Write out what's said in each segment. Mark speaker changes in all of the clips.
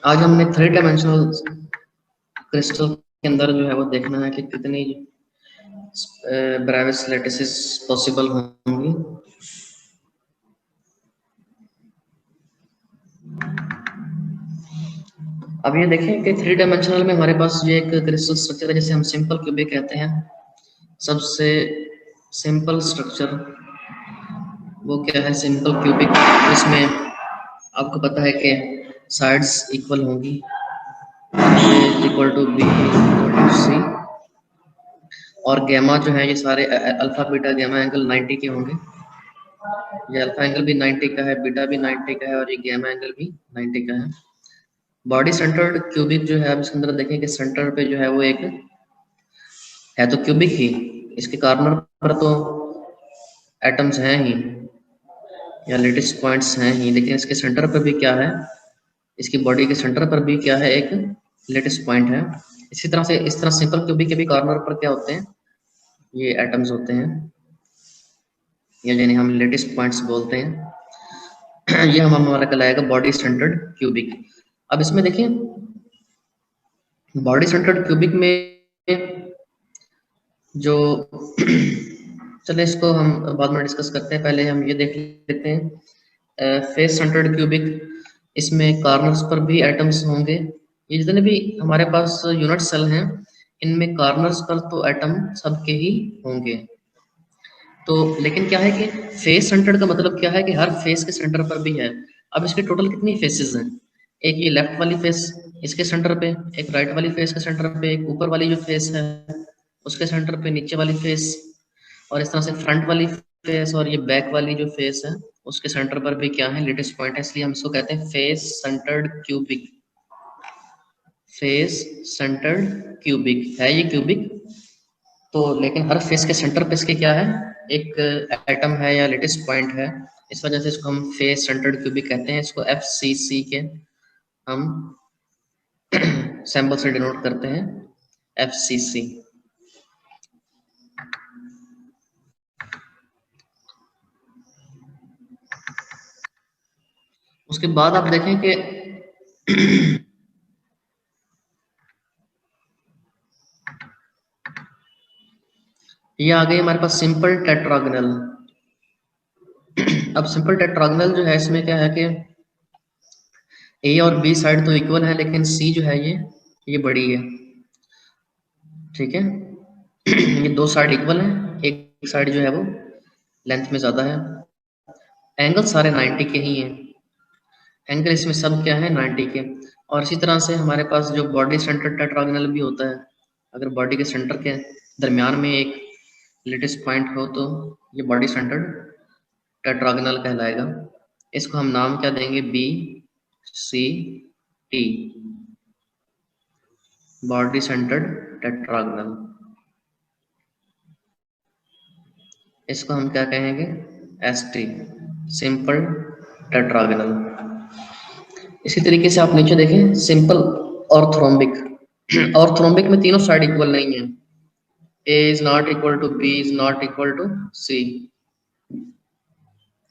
Speaker 1: आज हमने 3 dimensional crystal के अंदर जो है वो देखना है कि कितनी ब्रेविस लैटिसेस पॉसिबल होंगी। अब ये देखें कि 3 डायमेंशनल में हमारे पास ये एक क्रिस्टल स्ट्रक्चर है जिसे हम सिंपल क्यूबिक कहते हैं। सबसे सिंपल स्ट्रक्चर वो क्या है? Simple cubic. इसमें आपको पता है कि साइड्स इक्वल होंगी, equal to B equal to C, और गैमा जो है ये सारे अल्फा बीटा गैमा एंगल 90 के होंगे। ये अल्फा एंगल भी 90 का है, बीटा भी 90 का है, और ये गैमा एंगल भी 90 का है। बॉडी सेंटर्ड क्यूबिक जो है, अब इसके अंदर देखें कि सेंटर पे जो है वो एक है तो क्यूबिक ही, इसके कॉर्नर पर तो एटम्स हैं ही या लेटेस्ट पॉइंट्स हैं ही, लेकिन इसके सेंटर पर भी क्या है? इसकी बॉडी के सेंटर पर भी क्या है? एक लेटेस्ट पॉइंट है। इसी तरह से इस तरह सिंपल क्यूबिक के भी कॉर्नर पर क्या होते हैं? ये एटम्स होते हैं, या जिन्हें हम लेटेस्ट पॉइंट्स बोलते हैं। ये हमारा कहलाएगा बॉडी सेंटर्ड क्यूबिक। अब इसमें देखिए बॉडी सेंटर्ड क्यूबिक में जो चले इसको हम बाद में डिस्कस करते हैं, पहले हम ये देख लेते हैं फेस सेंटर्ड क्यूबिक। इसमें कॉर्नर्स पर भी एटम्स होंगे। ये जितने भी हमारे पास यूनिट सेल हैं इनमें कॉर्नर्स पर तो एटम सबके ही होंगे। तो लेकिन क्या है कि फेस सेंटर्ड का मतलब क्या है कि हर फेस के सेंटर पर भी है। अब इसके टोटल कितनी फेसेस हैं? एक ये लेफ्ट वाली फेस इसके सेंटर पे, एक राइट वाली फेस के सेंटर पे, एक ऊपर वाली जो फेस है उसके सेंटर पे, नीचे वाली फेस, और इस तरह से फ्रंट वाली फेस और ये बैक वाली जो फेस है उसके सेंटर पर भी क्या है? लेटेस्ट पॉइंट है। इसलिए हम इसको कहते हैं face centred cubic. Face centred cubic है ये क्यूबिक। तो लेकिन हर फेस के सेंटर पे इसके क्या है? एक एटम है या लेटेस्ट पॉइंट है। इस वजह से इसको हम फेस सेंटर्ड क्यूबिक कहते हैं। इसको FCC के हम सैंपल से डिनोट करते हैं, FCC। उसके बाद आप देखें कि ये आ गई हमारे पास सिंपल टेट्रागोनल। अब सिंपल टेट्रागोनल जो है इसमें क्या है कि A और B साइड तो इक्वल है, लेकिन C जो है ये बड़ी है। ठीक है। ये दो साइड इक्वल है, एक साइड जो है वो लेंथ में ज्यादा है। एंगल सारे 90 के ही हैं। एंगल इसमें सब क्या है? 90 के। और इसी तरह से हमारे पास जो बॉडी सेंटर टेट्रागोनल भी होता है, अगर बॉडी के सेंटर के दरमियान में एक लेटेस्ट पॉइंट हो तो ये बॉडी सेंटर्ड टेट्रागोनल कहलाएगा। इसको हम नाम क्या देंगे? BCT, body centred tetragonal. इसको हम क्या कहेंगे? ST, simple tetragonal. इसी तरीके से आप नीचे देखें सिंपल ऑर्थरोम्बिक। ऑर्थरोम्बिक में तीनों साइड इक्वल नहीं है। A is not equal to B is not equal to C,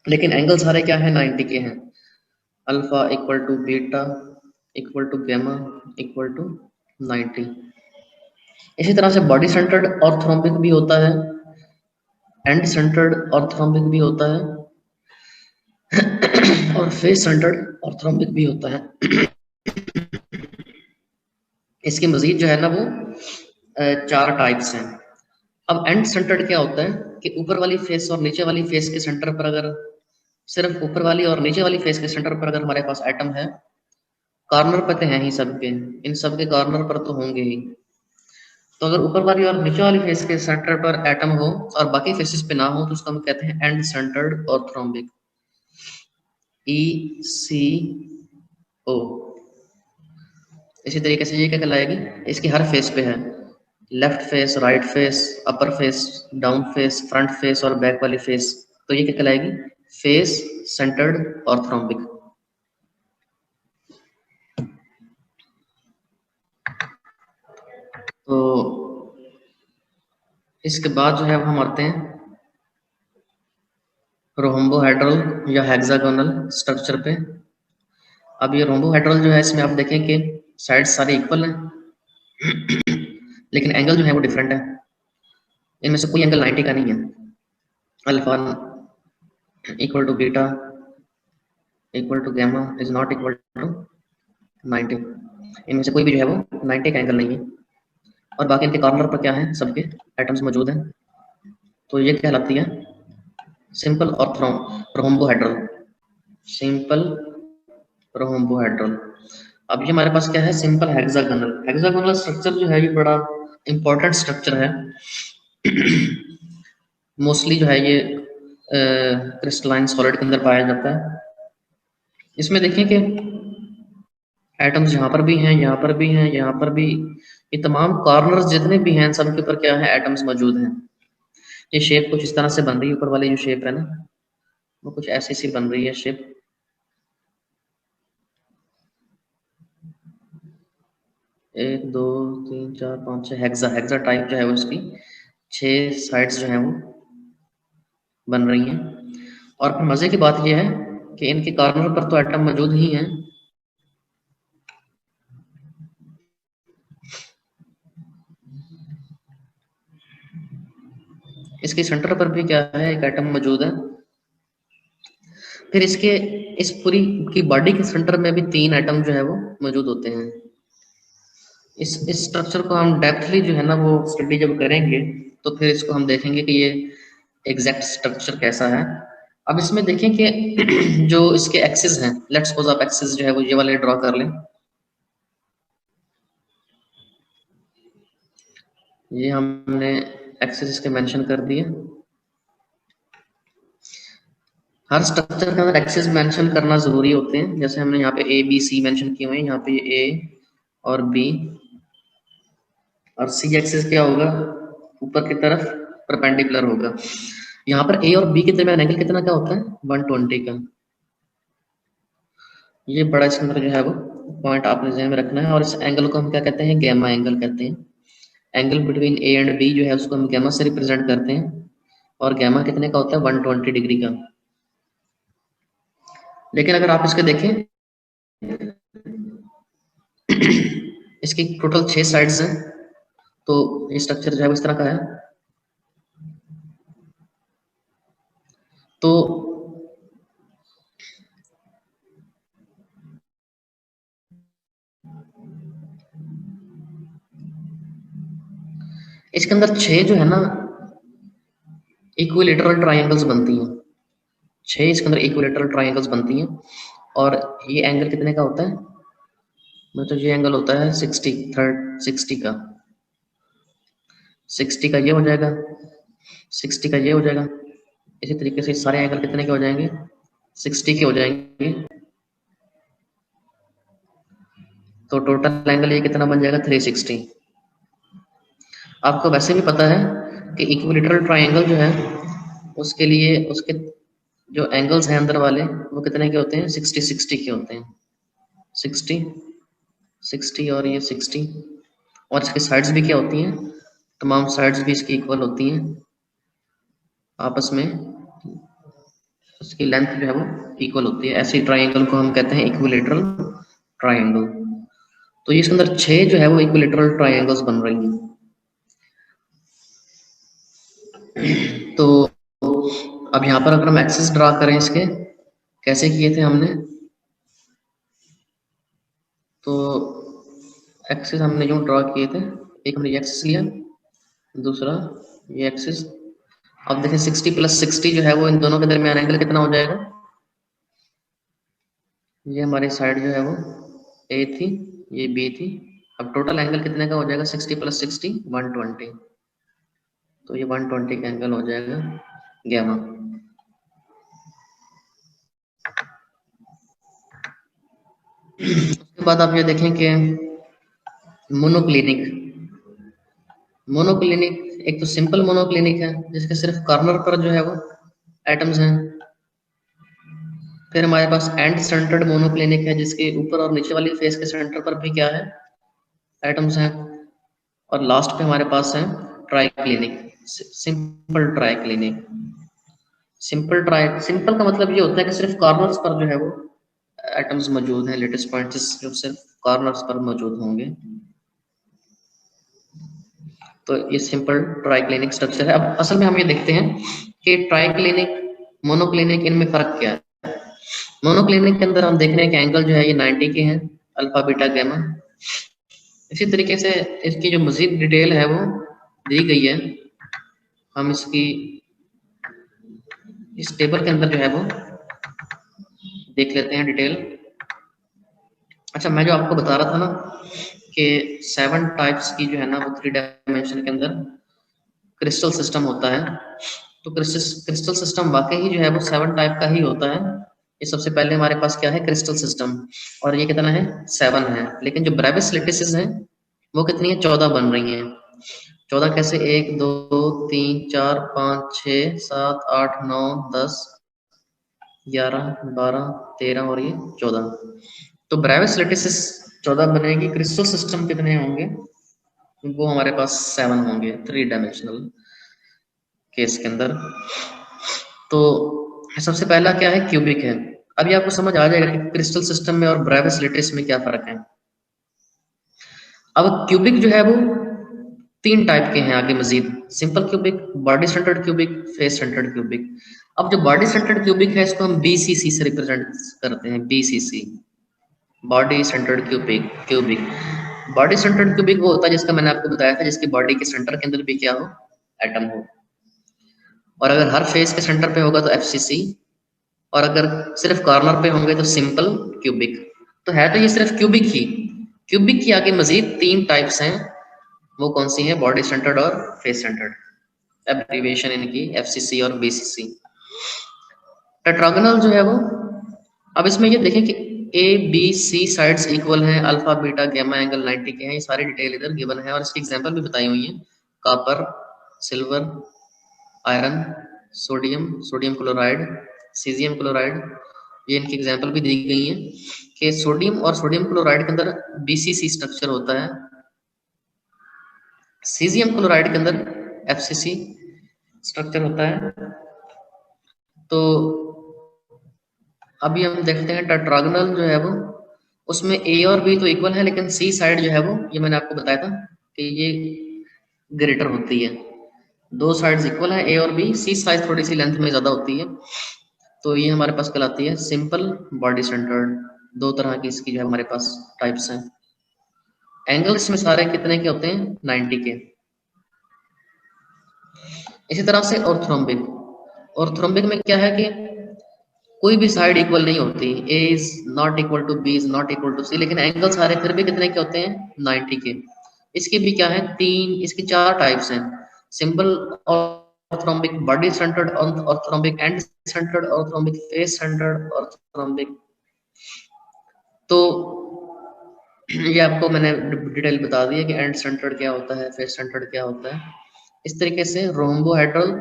Speaker 1: लेकिन एंगल सारे क्या है? 90 के हैं। Alpha equal to beta equal to gamma equal to 90। इसी तरह से बॉडी सेंटर्ड ऑर्थरोम्बिक भी होता है, एंड सेंटर्ड ऑर्थरोम्बिक भी होता है, और फेस सेंटर्ड ऑर्थरोम्बिक भी होता है। इसकी मजीद जो है ना वो 4 टाइप्स हैं। अब एंड सेंटर्ड क्या होता है कि ऊपर वाली फेस और नीचे वाली फेस के सेंटर पर, अगर सिर्फ ऊपर वाली और नीचे वाली फेस के सेंटर पर अगर हमारे पास एटम है, कॉर्नर पर तो हैं ही सबके, इन सबके कॉर्नर पर तो होंगे ही। तो अगर ऊपर वाली और नीचे वाली फेस के सेंटर पर एटम हो और बाकी फेसेस पे ना हो तो उसको हम कहते हैं एंड सेंटर्ड ऑर्थरोम्बिक, ECO। इसी तरीके से ये क्या कहलाएगी? इसकी हर फेस पे है, left face, right face, upper face, down face, front face और बैक वाली फेस। तो ये क्या कहलाएगी? Face centred orthorhombic. तो इसके बाद जो है हम आते हैं रोम्बोहेड्रल या हेक्सागोनल स्ट्रक्चर पे। अब ये रोम्बोहेड्रल जो है, इसमें आप देखें कि साइड सारे इक्वल हैं, लेकिन एंगल जो है वो डिफरेंट है। इनमें से कोई एंगल 90 का नहीं है। Alpha equal to beta equal to gamma is not equal to 90। इनमें से कोई भी जो है वो 90 का एंगल नहीं है। और बाकी इनके कॉर्नर पर क्या है, सबके एटम्स मौजूद हैं। तो ये कहलाती है सिंपल और रोम्बोहेड्रल। Simple rhombohedral. अब ये हमारे पास क्या है, सिंपल हेक्सागोनल। हेक्सागोनल स्ट्रक्चर जो है ये बड़ा इंपॉर्टेंट स्ट्रक्चर है। मोस्टली जो है ये क्रिस्टलाइन सॉलिड के अंदर पाया जाता है। इसमें देखें कि एटम्स यहाँ पर भी हैं, यहाँ पर भी हैं, यहाँ पर भी, ये तमाम कॉर्नर्स जितने भी हैं सबके ऊपर क्या है, एटम्स मौजूद हैं। ये शेप कुछ इस तरह से बन रही है, ऊपर वाली जो शेप है ना वो कुछ ऐसी सी बन रही है शेप। एक दो तीन चार पाँच छः, हेक्सा हेक्सा टाइप जो है वो इसकी 6 साइड्स जो हैं वो बन रही हैं। और फिर मजे की बात यह है कि इनके कॉर्नर पर तो एटम मौजूद ही हैं, इसके सेंटर पर भी क्या है, एक एटम मौजूद है। फिर इसके इस पूरी की बॉडी के सेंटर में भी 3 एटम जो है वो मौजूद होते हैं। इस स्ट्रक्चर को हम डेप्थली जो है ना वो स्टडी जब करेंगे तो फिर इसको हम देखेंगे कि ये एग्जैक्ट स्ट्रक्चर कैसा है। अब इसमें देखें कि जो इसके एक्सिस हैं, लेट्स सपोज आप एक्सिस जो है वो ये वाले ड्रॉ कर लें। ये हमने एक्सिस इसके मेंशन कर दिए। हर स्ट्रक्चर के अंदर एक्सिस मेंशन करना जरूरी होते हैं। जैसे हमने यहाँ पे ए बी सी मेंशन किए हुए हैं, यहाँ पे ए और बी, और सी एक्सिस क्या होगा, ऊपर की तरफ परपेंडिकुलर होगा। यहाँ पर ए और बी के दरमियान एंगल कितना क्या होता है, 120 का। ये बड़ा इसके अंदर जो है वो पॉइंट आपने ध्यान में रखना है। और इस एंगल को हम क्या कहते हैं, गैमा एंगल कहते हैं। Angle between A and B जो है उसको हम गैमा से रिप्रेजेंट करते हैं। और गैमा कितने का होता है, 120 डिग्री का। लेकिन अगर आप इसके देखें इसकी टोटल 6 साइड्स हैं, तो ये स्ट्रक्चर जो है वो इस तरह का है। तो इसके अंदर 6 जो है ना इक्विलेटरल ट्रायंगल्स बनती हैं। 6 इसके अंदर इक्विलेटरल ट्रायंगल्स बनती हैं। और ये एंगल कितने का होता है, मतलब ये एंगल होता है 60 का। 60 का ये हो जाएगा, 60 का ये हो जाएगा। इसी तरीके से सारे एंगल कितने के हो जाएंगे, 60 के हो जाएंगे। तो टोटल एंगल ये कितना बन जाएगा, 360। आपको वैसे भी पता है कि इक्विलेटरल ट्रायंगल जो है उसके लिए उसके जो एंगल्स हैं अंदर वाले वो कितने के होते हैं, 60 के होते हैं। 60 और ये 60। और इसकी साइड्स भी क्या होती हैं, तमाम साइड्स भी इसकी इक्वल होती हैं आपस में। उसकी लेंथ जो है वो इक्वल होती है। ऐसे ट्रायंगल को हम कहते हैं इक्विलेटरल ट्रायंगल। तो ये इसके अंदर 6 जो है वो इक्विलेटरल ट्रायंगल्स बन रही हैं। तो अब यहाँ पर अगर हम एक्सिस ड्रा करें इसके, कैसे किए थे हमने, तो एक्सिस हमने यूं ड्रा किए थे। एक हमने एक्सिस लिया, दूसरा ये एक्सिस। अब देखें 60 + 60 जो है वो इन दोनों के दरमियान एंगल कितना हो जाएगा। ये हमारी साइड जो है वो ए थी, ये बी थी। अब टोटल एंगल कितने का हो जाएगा, 60 + 60 120। तो ये 120 का एंगल हो जाएगा गैमा। उसके बाद आप ये देखें कि मोनोक्लिनिक। मोनोक्लिनिक एक तो सिंपल मोनोक्लिनिक है जिसके सिर्फ कॉर्नर पर जो है वो एटम्स हैं। फिर हमारे पास एंड सेंटर्ड मोनोक्लिनिक है जिसके ऊपर और नीचे वाली फेस के सेंटर पर भी क्या है, एटम्स हैं। और लास्ट पे हमारे पास है ट्राइक्लिनिक, सिंपल ट्राइक्लिनिक। सिंपल का मतलब ये होता है कि सिर्फ कॉर्नर्स पर जो है वो एटम्स मौजूद हैं, लेटेस्ट पॉइंट्स जो सिर्फ कॉर्नर्स पर मौजूद होंगे। तो ये सिंपल ट्राइक्लिनिक स्ट्रक्चर है। अब असल में हम ये देखते हैं कि ट्राइक्लिनिक मोनोक्लिनिक इनमें फर्क क्या है। मोनोक्लिनिक के अंदर हम देख रहे हैं कि एंगल जो है ये 90 के हैं, अल्फा बीटा गैमा। इसी तरीके से इसकी जो मजीद डिटेल है वो दी गई है, हम इसकी इस टेबल के अंदर जो है वो देख लेते हैं डिटेल। अच्छा, मैं जो आपको बता रहा था ना कि 7 टाइप्स की जो है ना वो 3 डायमेंशन के अंदर क्रिस्टल सिस्टम होता है, तो क्रिस्टल सिस्टम वाकई ही जो है वो 7 टाइप का ही होता है। ये सबसे पहले हमारे पास क्या है, क्रिस्टल सिस्टम, और ये कितना है, 7 है। लेकिन जो ब्रेविस लैटिसेस हैं वो कितनी है, 14 बन रही हैं। 14 कैसे, 1 2 3 4 5 6 7 8 9 10 11 12 13 और ये 14। तो ब्रेविस लैटिसेस 14 बनेगी। क्रिस्टल सिस्टम कितने होंगे, वो हमारे पास 7 होंगे 3 डायमेंशनल केस के अंदर। तो सबसे पहला क्या है, क्यूबिक है। अभी आपको समझ आ जाएगा कि क्रिस्टल सिस्टम में और ब्रेविस लैटिस में क्या फर्क है। अब क्यूबिक जो है वो 3 टाइप के हैं आगे मजीद, simple cubic, body centred cubic, face centred cubic. अब जो बॉडी सेंटर्ड क्यूबिक है इसको हम बीसीसी से रिप्रेजेंट करते हैं, BCC, body centred cubic. Body centred cubic वो होता है जिसका मैंने आपको बताया था, जिसकी बॉडी के सेंटर के अंदर भी क्या हो, एटम हो। और अगर हर फेस के सेंटर पे होगा तो एफसीसी, और अगर सिर्फ कॉर्नर पे होंगे तो सिंपल क्यूबिक। तो है तो ये सिर्फ क्यूबिक ही। क्यूबिक की आगे मजीद 3 टाइप्स हैं, वो कौन सी हैं, बॉडी सेंटर्ड और फेस सेंटर्ड, एब्रीविएशन इनकी एफसीसी और बीसीसी। टेट्रागोनल जो है वो, अब इसमें ये देखें कि A B C sides equal हैं, अल्फा बीटा गैमा एंगल 90 के हैं, ये सारी डिटेल इधर गिवन है और इसकी एग्जांपल भी बताई हुई है। Copper, silver, iron, sodium chloride, caesium chloride, ये इनकी एग्जांपल भी दी गई है कि सोडियम और सोडियम क्लोराइड के अंदर बीसीसी स्ट्रक्चर होता है, सीजियम क्लोराइड के अंदर एफसीसी स्ट्रक्चर होता है। तो अभी हम देखते हैं टेट्रागोनल जो है वो, उसमें ए और बी तो इक्वल है, लेकिन सी साइड जो है वो, ये मैंने आपको बताया था कि ये ग्रेटर होती है। 2 साइड्स इक्वल है ए और बी, सी साइड थोड़ी सी लेंथ में ज्यादा होती है। तो ये हमारे पास कहलाती है सिंपल बॉडी सेंटर्ड। 2 तरह की इसकी जो है हमारे पास टाइप्स हैं। एंगल्स में सारे कितने के होते हैं, 90 के। इसी तरह से ऑर्थोरोम्बिक, ऑर्थोरोम्बिक में क्या है कि कोई भी साइड इक्वल नहीं होती, A is not equal to B is not equal to C, लेकिन एंगल सारे फिर भी कितने के होते हैं, 90 के। इसकी भी क्या है, इसकी 4 टाइप्स हैं, simple orthorhombic, body centred orthorhombic, and centred orthorhombic, face centred orthorhombic. तो ये आपको मैंने डिटेल बता दी है कि एंड सेंटर्ड क्या होता है, फेस सेंटर्ड क्या होता है। इस तरीके से रोम्बोहेड्रल,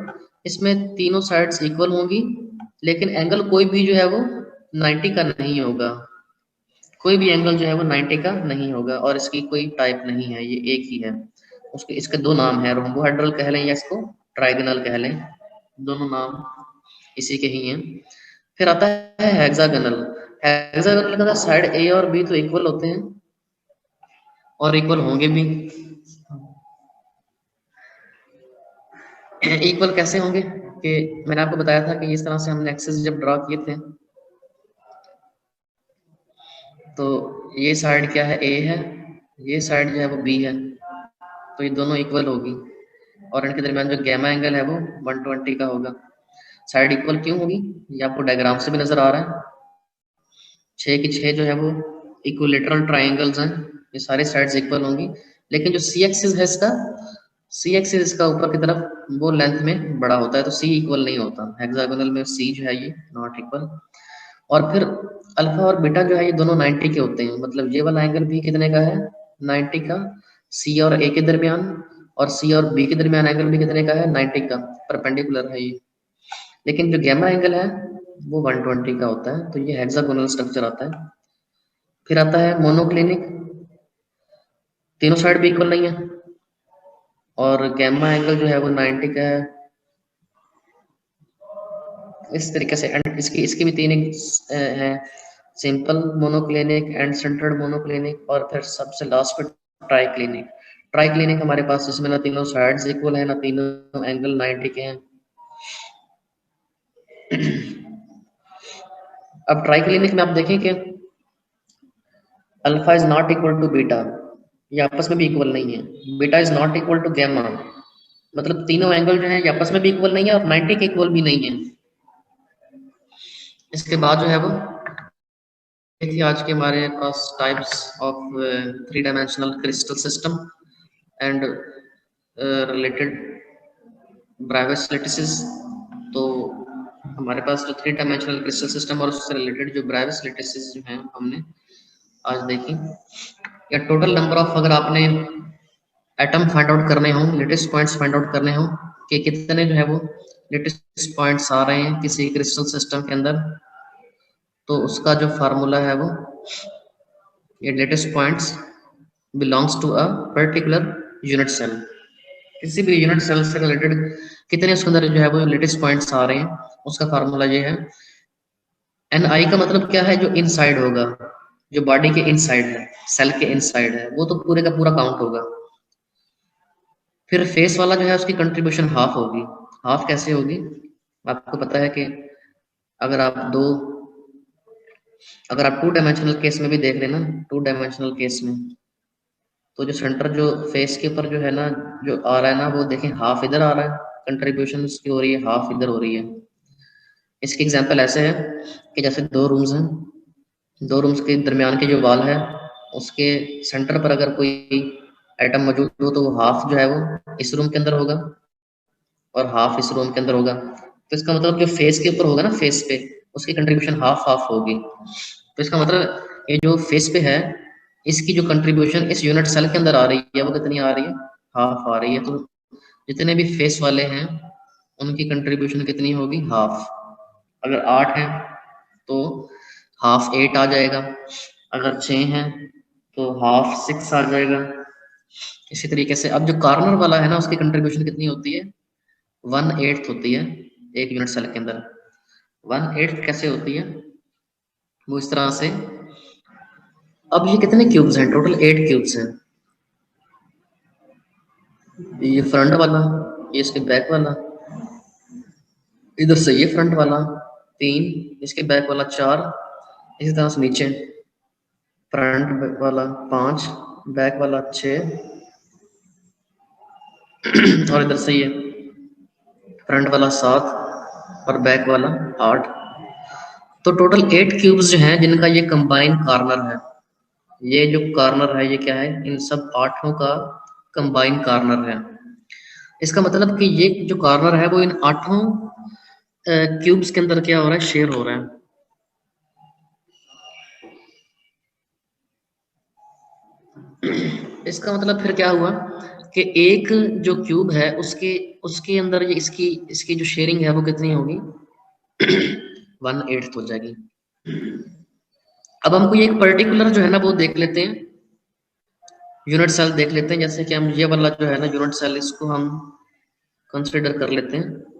Speaker 1: इसमें तीनों साइड्स इक्वल होंगी, लेकिन एंगल कोई भी जो है वो 90 का नहीं होगा, कोई भी एंगल जो है वो 90 का नहीं होगा, और इसकी कोई टाइप नहीं है, ये एक ही है। उसके इसके 2 नाम है, रोम्बोहेड्रल कह लें या इसको ट्राइगोनल कह लें, दोनों नाम इसी के ही हैं। फिर आता है हेक्सागोनल। हेक्सागोनल का साइड ए और बी तो इक्वल होते हैं और इक्वल होंगे भी। इक्वल कैसे होंगे कि मैंने आपको बताया था कि इस तरह से हमने एक्सेस जब ड्रॉ किए थे, तो ये साइड क्या है, ए है, ये साइड जो है वो बी है, तो ये दोनों इक्वल होगी, और इनके दरमियान जो गैमा एंगल है वो 120 का होगा। साइड इक्वल क्यों होगी, ये आपको डायग्राम से भी नजर आ रहा है। 6 की 6 जो है वो इक्विलेटरल ट्राइंगल्स हैं, ये सारी साइड्स इक्वल होंगी, लेकिन जो सी एक्सिस है इसका, सी एक्सिस इसका ऊपर की तरफ वो लेंथ में बड़ा होता है, तो सी इक्वल नहीं होता। हेक्सागोनल में सी जो है ये नॉट इक्वल। और फिर अल्फा और बीटा जो है ये दोनों 90 के होते हैं, मतलब ये वाला एंगल भी कितने का है, 90 का, सी और ए के दरमियान, और सी और बी के दरमियान एंगल भी कितने का है, 90 का, परपेंडिकुलर है ये। लेकिन जो गैमा एंगल है वो 120 का होता है, तो ये हेक्सागोनल स्ट्रक्चर आता है। फिर आता है मोनोक्लिनिक, तीनों साइड भी इक्वल नहीं है, और गैमा एंगल जो है वो 90 का है। इस तरीके से, एंड इसकी इसकी भी 3 है, simple monoclinic, and centred monoclinic, और फिर सबसे लास्ट पे ट्राइक्लिनिक। ट्राइक्लिनिक हमारे पास इसमें ना तीनों साइड्स इक्वल है, ना तीनों एंगल 90 के हैं। अब ट्राइक्लिनिक में आप देखें कि alpha is not equal to beta, ये आपस में भी इक्वल नहीं है। Beta is not equal to gamma, मतलब तीनों एंगल जो है ये आपस में भी इक्वल नहीं है और 90 के इक्वल भी नहीं है। इसके बाद जो है वो देखिए आज के हमारे पास types of 3 dimensional crystal system and related Bravais lattices. तो हमारे पास जो 3 डायमेंशनल क्रिस्टल सिस्टम और उससे रिलेटेड जो ब्राइवस लैटिसेस जो हैं हमने आज देखी। या टोटल नंबर ऑफ, अगर आपने एटम फाइंड आउट करने हो, लेटेस्ट पॉइंट्स फाइंड आउट करने हो कि कितने जो है वो लेटेस्ट पॉइंट्स आ रहे हैं किसी क्रिस्टल सिस्टम के अंदर, तो उसका जो फार्मूला है वो ये latest points belongs to a particular unit cell. किसी भी यूनिट सेल से रिलेटेड कितने उसके अंदर जो है वो लेटेस्ट पॉइंट्स आ रहे हैं, उसका फार्मूला ये है। एन आई का मतलब क्या है, जो इनसाइड होगा, जो बॉडी के इनसाइड है, सेल के इनसाइड है, वो तो पूरे का पूरा काउंट होगा। फिर फेस वाला जो है उसकी कंट्रीब्यूशन हाफ होगी। हाफ कैसे होगी, आपको पता है कि अगर आप दो अगर आप 2 डायमेंशनल केस में भी देख लेना, 2 डायमेंशनल केस में तो जो सेंटर जो फेस के ऊपर जो है ना, जो आ रहा है ना, वो देखें हाफ इधर आ रहा है, कंट्रीब्यूशन उसकी हो रही है, हाफ इधर हो रही है। इसकी एग्जांपल ऐसे है कि जैसे 2 रूम्स हैं, 2 रूम्स के दरमियान के जो वॉल है उसके सेंटर पर अगर कोई एटम मौजूद हो तो वो हाफ जो है वो इस रूम के अंदर होगा और हाफ इस रूम के अंदर होगा। तो इसका मतलब जो फेस के ऊपर होगा ना, फेस पे उसकी कंट्रीब्यूशन हाफ हाफ होगी। तो इसका मतलब ये जो फेस पे है इसकी जो कंट्रीब्यूशन इस यूनिट सेल के अंदर आ रही है वो कितनी आ रही है, हाफ आ रही है। तो जितने भी फेस वाले हैं उनकी कंट्रीब्यूशन कितनी होगी, हाफ। अगर 8 है तो हाफ 8 आ जाएगा, अगर 6 है तो हाफ 6 आ जाएगा। इसी तरीके से अब जो कॉर्नर वाला है ना उसकी कंट्रीब्यूशन कितनी होती है, 1/8 होती है एक यूनिट सेल के अंदर। 1/8 कैसे होती है, वो इस तरह से। अब ये कितने क्यूब्स हैं, टोटल 8 क्यूब्स हैं। ये फ्रंट वाला, ये इसके बैक वाला, इधर से ये फ्रंट वाला 3, इसके बैक वाला 4, इसी तरह से नीचे फ्रंट वाला 5, बैक वाला 6 और इधर से ये फ्रंट वाला 7 और बैक वाला 8। तो टोटल 8 क्यूब्स जो हैं जिनका ये कंबाइन कॉर्नर है। ये जो कॉर्नर है ये क्या है, इन सब 8 का कंबाइन कॉर्नर है। इसका मतलब कि ये जो कॉर्नर है वो इन 8 क्यूब्स के अंदर क्या हो रहा है, शेयर हो रहा है। इसका मतलब फिर क्या हुआ कि एक जो क्यूब है उसके उसके अंदर ये इसकी इसकी जो शेयरिंग है वो कितनी होगी, 1/8 हो जाएगी। अब हम कोई एक पर्टिकुलर जो है ना वो देख लेते हैं, यूनिट सेल देख लेते हैं। जैसे कि हम ये वाला जो है ना यूनिट सेल, इसको हम कंसिडर कर लेते हैं।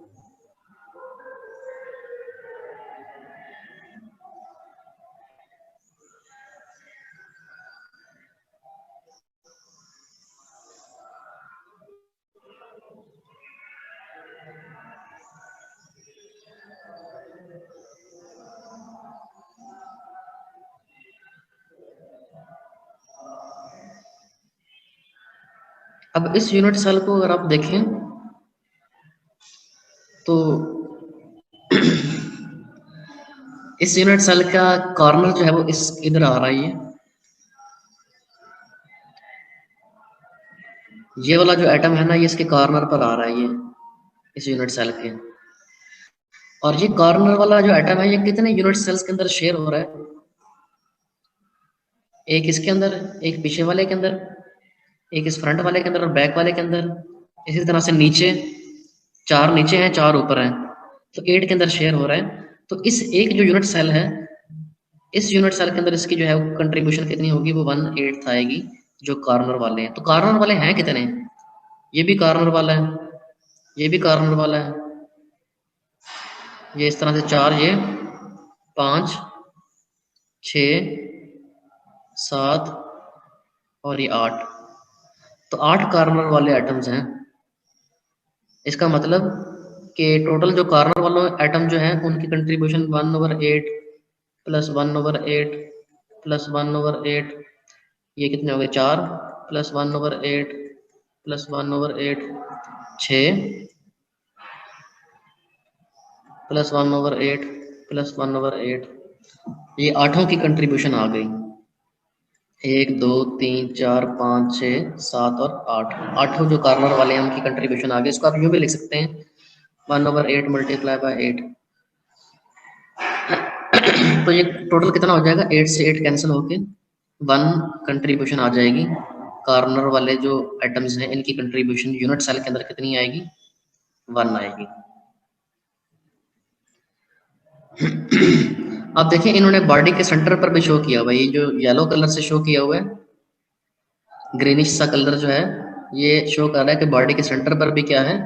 Speaker 1: अब इस यूनिट सेल को अगर आप देखें तो इस यूनिट सेल का कॉर्नर जो है वो इस इधर आ रहा है। ये वाला जो एटम है ना ये इसके कॉर्नर पर आ रहा है, ये इस यूनिट सेल के। और ये कॉर्नर वाला जो एटम है ये कितने यूनिट सेल्स के अंदर शेयर हो रहा है, एक इसके अंदर, एक पीछे वाले के अंदर, एक इस फ्रंट वाले के अंदर और बैक वाले के अंदर। इसी तरह से नीचे 4 नीचे हैं 4 ऊपर हैं, तो 8 के अंदर शेयर हो रहा है। तो इस एक जो यूनिट सेल है, इस यूनिट सेल के अंदर इसकी जो है कंट्रीब्यूशन कितनी होगी, वो 1/8 आएगी जो कॉर्नर वाले हैं। तो कॉर्नर वाले हैं कितने, ये भी कॉर्नर वाला है, ये भी कॉर्नर वाला है, ये इस तरह से 4, ये 5 6, 7 और ये 8। तो 8 कार्नर वाले एटम्स हैं। इसका मतलब कि टोटल जो कार्नर वाले एटम जो हैं उनकी कंट्रीब्यूशन 1/8 प्लस 1/8 प्लस 1/8, ये कितने हो गए 4, प्लस 1/8 प्लस 1/8 6 प्लस 1/8 प्लस 1/8, ये आठों की कंट्रीब्यूशन आ गई। 1 2 3 4 5 6 7 और 8, आठों जो कार्नर वाले हैं उनकी कंट्रीब्यूशन आ गई। इसको आप यूं भी लिख सकते हैं 1/8 मल्टीप्लाई बाय 8। तो ये टोटल कितना हो जाएगा, 8 से 8 कैंसिल होके 1 कंट्रीब्यूशन आ जाएगी। कार्नर वाले जो एटम्स हैं इनकी कंट्रीब्यूशन यूनिट सेल के अंदर कितनी आएगी, 1 आएगी। अब देखिए इन्होंने बॉडी के सेंटर पर भी शो किया हुआ है, ये जो येलो कलर से शो किया हुआ है, ग्रीनिश सा कलर जो है ये शो कर रहा है कि बॉडी के सेंटर पर भी क्या है,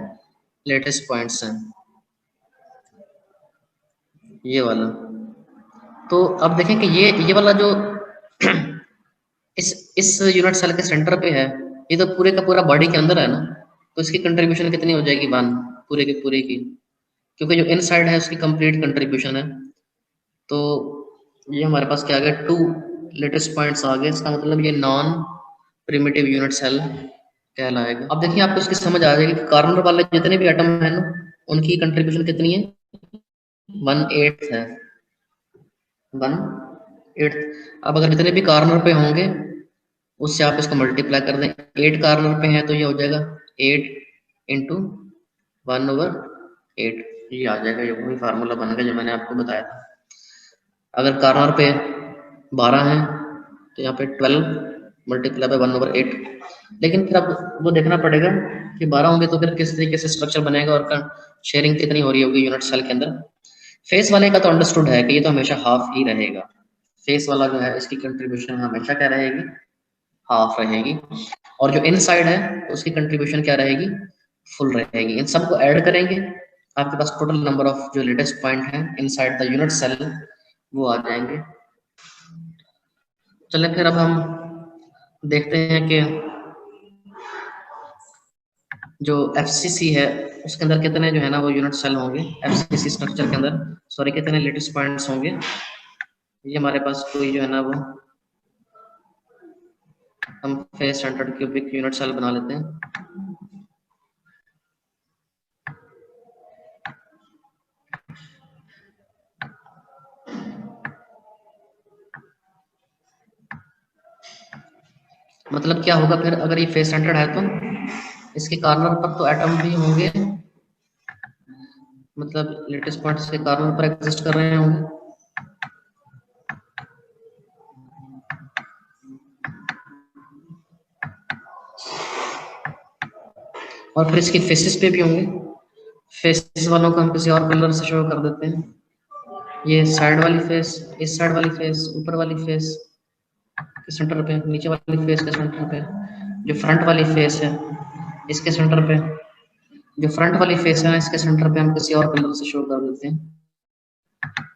Speaker 1: लेटेस्ट पॉइंट्स हैं, ये वाला। तो अब देखें कि ये वाला जो इस यूनिट सेल के सेंटर पे है, ये तो पूरे का पूरा बॉडी के अंदर है ना, तो इसकी कंट्रीब्यूशन कितनी हो जाएगी, 1 पूरे के पूरे की, क्योंकि जो इनसाइड है उसकी कंप्लीट कंट्रीब्यूशन है। तो ये हमारे पास क्या आ गया, 2 लेटेस्ट पॉइंट्स आ गए। इसका मतलब ये नॉन प्रिमिटिव यूनिट सेल कहलाएगा। अब देखिए आपको इसकी समझ आ जाएगी कि कार्नर वाले जितने भी एटम है ना उनकी कंट्रीब्यूशन कितनी है, 1/8 है, 1/8। अब अगर जितने भी कार्नर पे होंगे उससे आप इसको मल्टीप्लाई कर दें, 8 कार्नर पे है तो ये हो जाएगा 8 इंटू 1/8, ये आ जाएगा, ये वही फार्मूला बन गया जो मैंने आपको बताया था। अगर कार्नर पे 12 है तो यहाँ पे 12 मल्टीप्लाई बाय 1/8। लेकिन फिर अब वो देखना पड़ेगा कि 12 होंगे तो फिर किस तरीके से स्ट्रक्चर बनेगा और शेयरिंग कितनी हो रही होगी यूनिट सेल के अंदर। फेस वाले का तो अंडरस्टूड है कि ये तो हमेशा हाफ ही रहेगा, फेस वाला जो है इसकी कंट्रीब्यूशन हमेशा क्या रहेगी, हाफ रहेगी। और जो इनसाइड है उसकी कंट्रीब्यूशन क्या रहेगी, फुल रहेगी। इन सबको ऐड करेंगे आपके पास टोटल नंबर ऑफ जो लेटेस्ट पॉइंट है इनसाइड द यूनिट सेल वो आ जाएंगे। चलें फिर अब हम देखते हैं कि जो FCC है उसके अंदर कितने जो है ना वो यूनिट सेल होंगे, FCC स्ट्रक्चर के अंदर सॉरी कितने लेटेस्ट पॉइंट्स होंगे। ये हमारे पास कोई जो है ना वो हम face centred cubic unit cell बना लेते हैं। मतलब क्या होगा फिर अगर ये फेस सेंटर्ड है तो इसके कार्नर पर तो एटम भी होंगे, मतलब लेटेस्ट पॉइंट्स के कार्नर पर एग्जिस्ट कर रहे होंगे। और फिर इसकी फेसेस पे भी होंगे, फेसेस वालों को हम किसी और कलर से शो कर देते हैं। ये साइड वाली फेस, इस साइड वाली फेस, ऊपर वाली फेस के सेंटर पे, नीचे वाली फेस के सेंटर पे, जो फ्रंट वाली फेस है इसके सेंटर पे, जो फ्रंट वाली फेस है इसके सेंटर पे हम किसी और कलर से शो कर देते हैं।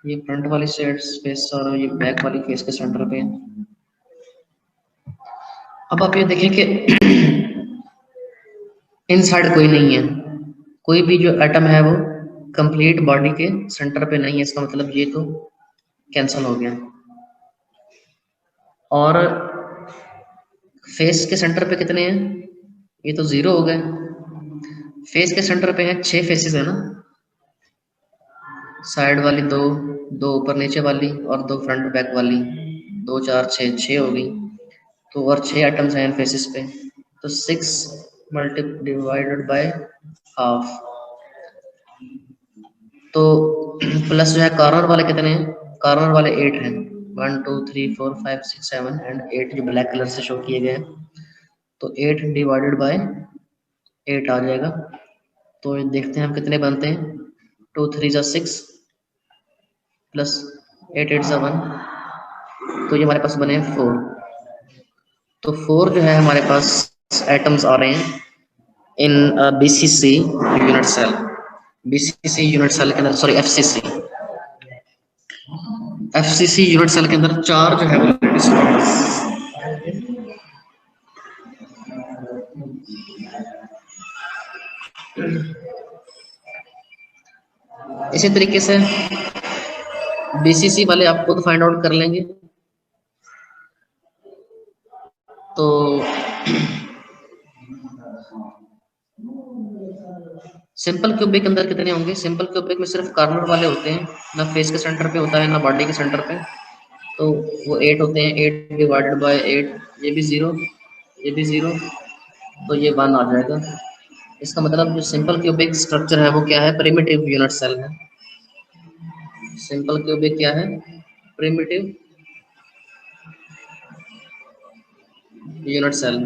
Speaker 1: ये फ्रंट वाली फेस और ये बैक वाली फेस के सेंटर पे। अब आप ये देखें कि इनसाइड कोई नहीं है, कोई भी जो एटम है वो कंप्लीट बॉडी के सेंटर पे नहीं है, इसका मतलब ये तो कैंसिल हो गया। और फेस के सेंटर पे कितने हैं, ये तो 0 हो गए। फेस के सेंटर पे है 6 फेसेस है ना, साइड वाली 2, 2 ऊपर नीचे वाली और 2 फ्रंट बैक वाली, 2 4 6, 6 हो गई। तो और 6 एटम्स हैं फेसेस पे, तो 6 मल्टी डिवाइडेड बाय हाफ। तो प्लस जो है कार्नर वाले कितने हैं, कार्नर वाले 8 हैं, 1 2 3 4 5 6 7 एंड 8 जो ब्लैक कलर से शो किए गए हैं। तो 8 डिवाइडेड बाय 8 आ जाएगा। तो देखते हैं हम कितने बनते हैं, 2 3 जा 6 प्लस 8 8 जा 1, तो ये हमारे पास बने 4। तो 4 जो है हमारे पास एटम्स आ रहे हैं इन BCC unit cell, BCC unit cell के अंदर, sorry FCC। FCC unit cell के अंदर 4 जो है वो इसी तरीके से बीसीसी वाले आप खुद फाइंड आउट कर लेंगे। तो सिंपल क्यूबिक के अंदर कितने होंगे? सिंपल क्यूबिक में सिर्फ कार्नर वाले होते हैं, ना फेस के सेंटर पे होता है ना बॉडी के सेंटर पे। तो वो 8 होते हैं, 8 डिवाइडेड बाय 8, ये भी 0, ये भी 0, तो ये 1 आ जाएगा। इसका मतलब जो सिंपल क्यूबिक स्ट्रक्चर है वो क्या है? प्रिमिटिव यूनिट सेल है। सिंपल क्यूबिक क्या है? Primitive unit cell.